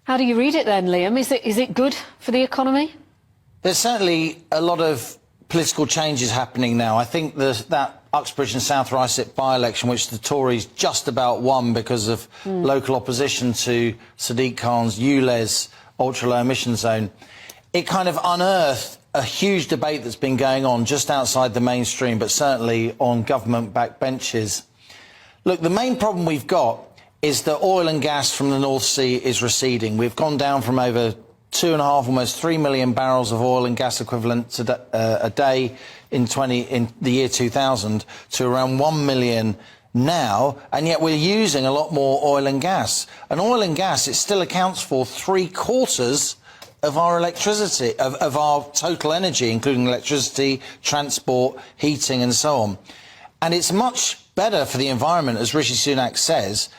How do you read it then, Liam? Is it good for the economy? There's certainly a lot of political changes happening now. I think that Uxbridge and South Ruislip by-election, which the Tories just about won because of local opposition to Sadiq Khan's ULEZ ultra-low emission zone, it kind of unearthed a huge debate that's been going on just outside the mainstream, but certainly on government backbenches. Look, the main problem we've got is that oil and gas from the North Sea is receding. We've gone down from over 2.5, almost 3 million barrels of oil and gas equivalent a day in the year 2000 to around 1 million now, and yet we're using a lot more oil and gas. And oil and gas, it still accounts for 3/4 of our electricity, of our total energy, including electricity, transport, heating and so on. And it's much better for the environment, as Rishi Sunak says,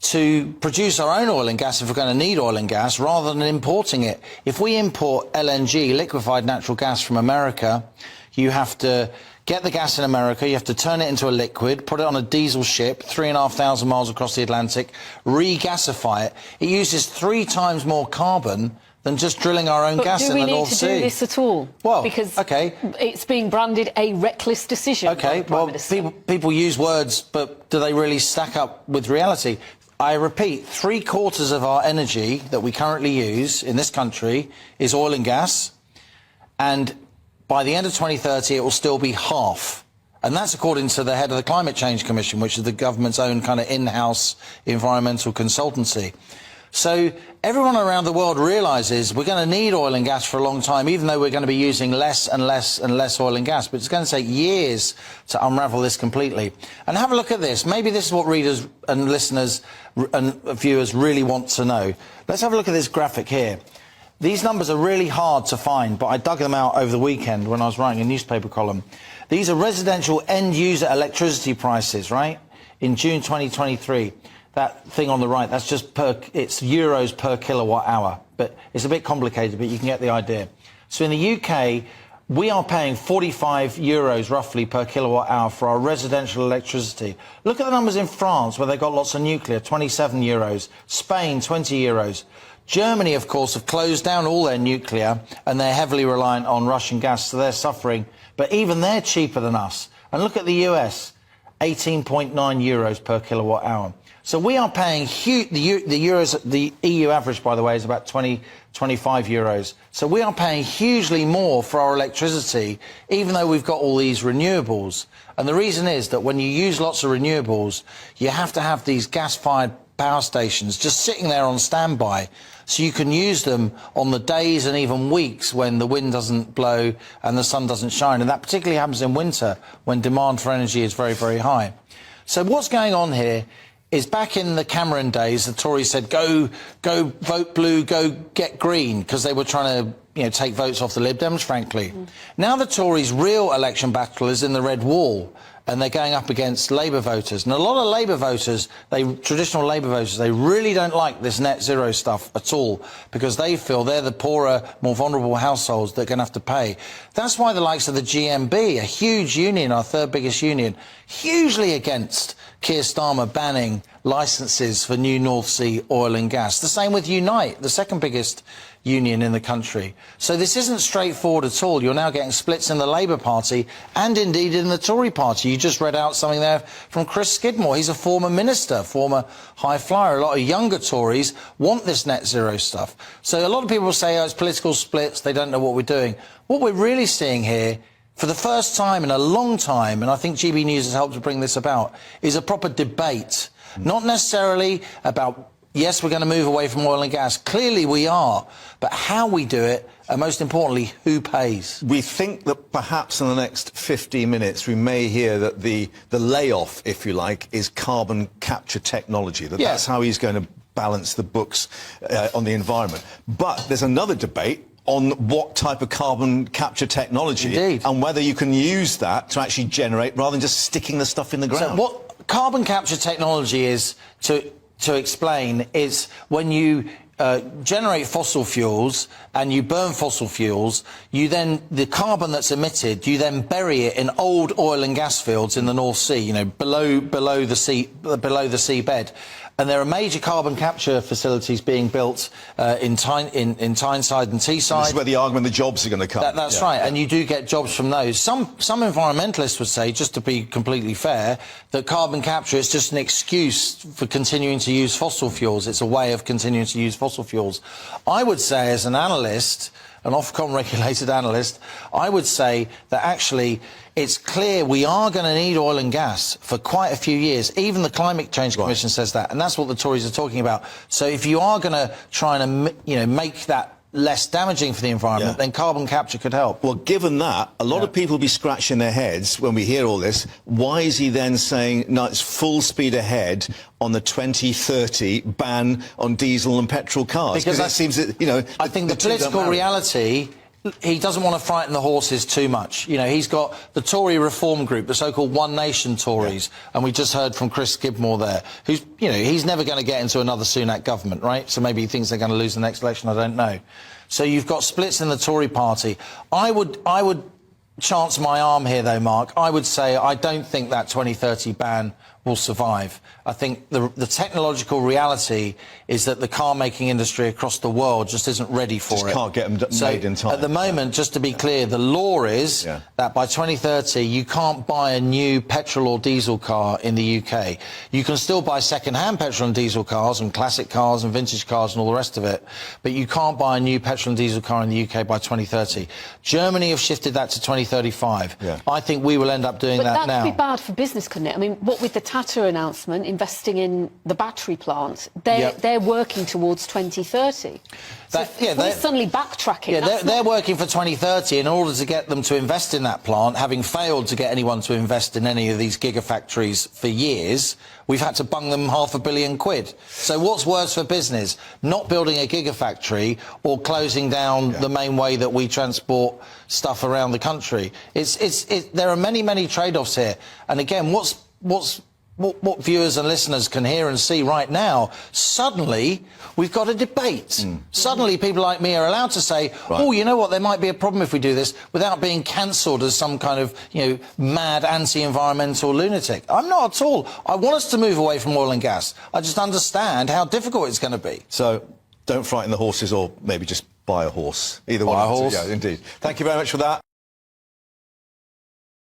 to produce our own oil and gas if we're going to need oil and gas, rather than importing it. If we import LNG, liquefied natural gas from America, you have to get the gas in America, you have to turn it into a liquid, put it on a diesel ship, 3,500 miles across the Atlantic, re-gasify it. It uses 3 times more carbon than just drilling our own gas in the North Sea. Do we need to do this at all? Well, because okay, it's being branded a reckless decision. Okay, well, people use words, but do they really stack up with reality? I repeat, 3/4 of our energy that we currently use in this country is oil and gas, and by the end of 2030 it will still be half. And that's according to the head of the Climate Change Commission, which is the government's own kind of in-house environmental consultancy. So everyone around the world realises we're going to need oil and gas for a long time, even though we're going to be using less and less and less oil and gas. But it's going to take years to unravel this completely. And have a look at this. Maybe this is what readers and listeners and viewers really want to know. Let's have a look at this graphic here. These numbers are really hard to find, but I dug them out over the weekend when I was writing a newspaper column. These are residential end-user electricity prices, right, in June 2023. That thing on the right, that's just it's euros per kilowatt hour. But it's a bit complicated, but you can get the idea. So in the UK, we are paying 45 euros roughly per kilowatt hour for our residential electricity. Look at the numbers in France, where they've got lots of nuclear, 27 euros. Spain, 20 euros. Germany, of course, have closed down all their nuclear, and they're heavily reliant on Russian gas, so they're suffering. But even they're cheaper than us. And look at the US, 18.9 euros per kilowatt hour. So we are paying the EU average, by the way, is about 25 euros. So we are paying hugely more for our electricity, even though we've got all these renewables. And the reason is that when you use lots of renewables, you have to have these gas-fired power stations just sitting there on standby, so you can use them on the days and even weeks when the wind doesn't blow and the sun doesn't shine. And that particularly happens in winter, when demand for energy is very, very high. So what's going on here is, back in the Cameron days, the Tories said, go vote blue, go get green, because they were trying to take votes off the Lib Dems, frankly. Now the Tories' real election battle is in the Red Wall, and they're going up against Labour voters. And a lot of Labour voters, traditional Labour voters, they really don't like this net zero stuff at all, because they feel they're the poorer, more vulnerable households that are going to have to pay. That's why the likes of the GMB, a huge union, our third biggest union, hugely against Keir Starmer banning licences for new North Sea oil and gas. The same with Unite, the second biggest union in the country. So this isn't straightforward at all. You're now getting splits in the Labour Party and indeed in the Tory Party. You just read out something there from Chris Skidmore. He's a former minister, former high flyer. A lot of younger Tories want this net zero stuff. So a lot of people say, oh, it's political splits, they don't know what we're doing. What we're really seeing here, for the first time in a long time, and I think GB News has helped to bring this about, is a proper debate. Not necessarily about, yes, we're going to move away from oil and gas. Clearly we are. But how we do it, and most importantly, who pays? We think that perhaps in the next 50 minutes we may hear that the layoff, if you like, is carbon capture technology. That's how he's going to balance the books on the environment. But there's another debate on what type of carbon capture technology and whether you can use that to actually generate, rather than just sticking the stuff in the ground. So what carbon capture technology is, to explain, is when you generate fossil fuels and you burn fossil fuels, you then, the carbon that's emitted, you then bury it in old oil and gas fields in the North Sea, below the seabed. And there are major carbon capture facilities being built in Tyneside and Teesside. This is where the argument the jobs are going to come. That's right, and you do get jobs from those. Some environmentalists would say, just to be completely fair, that carbon capture is just an excuse for continuing to use fossil fuels. It's a way of continuing to use fossil fuels. I would say, as an analyst, an Ofcom regulated analyst, I would say that actually it's clear we are going to need oil and gas for quite a few years. Even the Climate Change Commission says that, and that's what the Tories are talking about. So if you are going to try and make that less damaging for the environment, then carbon capture could help. Well, given that, a lot of people will be scratching their heads when we hear all this. Why is he then saying, no, it's full speed ahead on the 2030 ban on diesel and petrol cars? Because it seems that, I think the political reality, he doesn't want to frighten the horses too much. He's got the Tory reform group, the so-called One Nation Tories, and we just heard from Chris Skidmore there, who's, he's never going to get into another Sunak government, right? So maybe he thinks they're going to lose the next election, I don't know. So you've got splits in the Tory party. I would chance my arm here, though, Mark. I would say I don't think that 2030 ban will survive. I think the technological reality is that the car-making industry across the world just isn't ready for it. Just can't get them made in time. At the moment, just to be clear, the law is that by 2030 you can't buy a new petrol or diesel car in the UK. You can still buy second-hand petrol and diesel cars and classic cars and vintage cars and all the rest of it, but you can't buy a new petrol and diesel car in the UK by 2030. Germany have shifted that to 2035. I think we will end up doing that now. But that could be bad for business, couldn't it? I mean, what with the Tata announcement, investing in the battery plant, they're working towards 2030. We're suddenly backtracking. They're working for 2030 in order to get them to invest in that plant. Having failed to get anyone to invest in any of these gigafactories for years, we've had to bung them £500 million. So what's worse for business? Not building a gigafactory or closing down the main way that we transport stuff around the country? There are many trade-offs here. And again, what viewers and listeners can hear and see right now, suddenly we've got a debate. Suddenly people like me are allowed to say, oh, you know what, there might be a problem if we do this, without being cancelled as some kind of, mad anti-environmental lunatic. I'm not at all. I want us to move away from oil and gas. I just understand how difficult it's going to be. So don't frighten the horses, or maybe just buy a horse. Either one. Buy a horse. Yeah, indeed. Thank you very much for that.